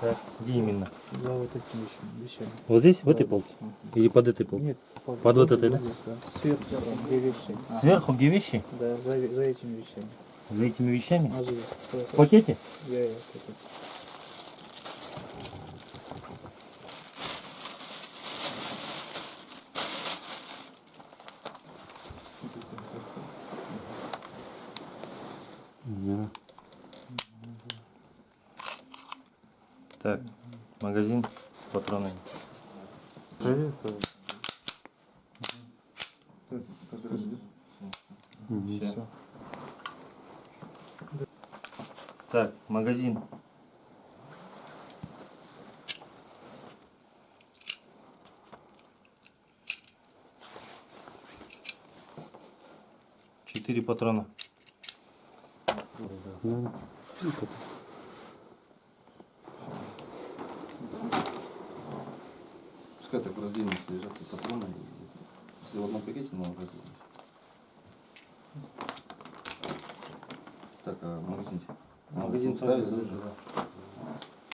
Так, где именно? За вот этими вещами. Вот здесь, в этой полке? Или под этой полкой? Нет, Под вот этой, да? здесь, да? Сверху, там, где вещи. Сверху где вещи? Да, за этими вещами. За этими вещами? А за В пакете? я. Так, магазин с патронами. Всё. Так, магазин. Четыре патрона. Пускай так в раздельности лежат и патроны. Если в одном пакете, но в раздельности. Так, а магазин? Магазин ставить, ставить, да?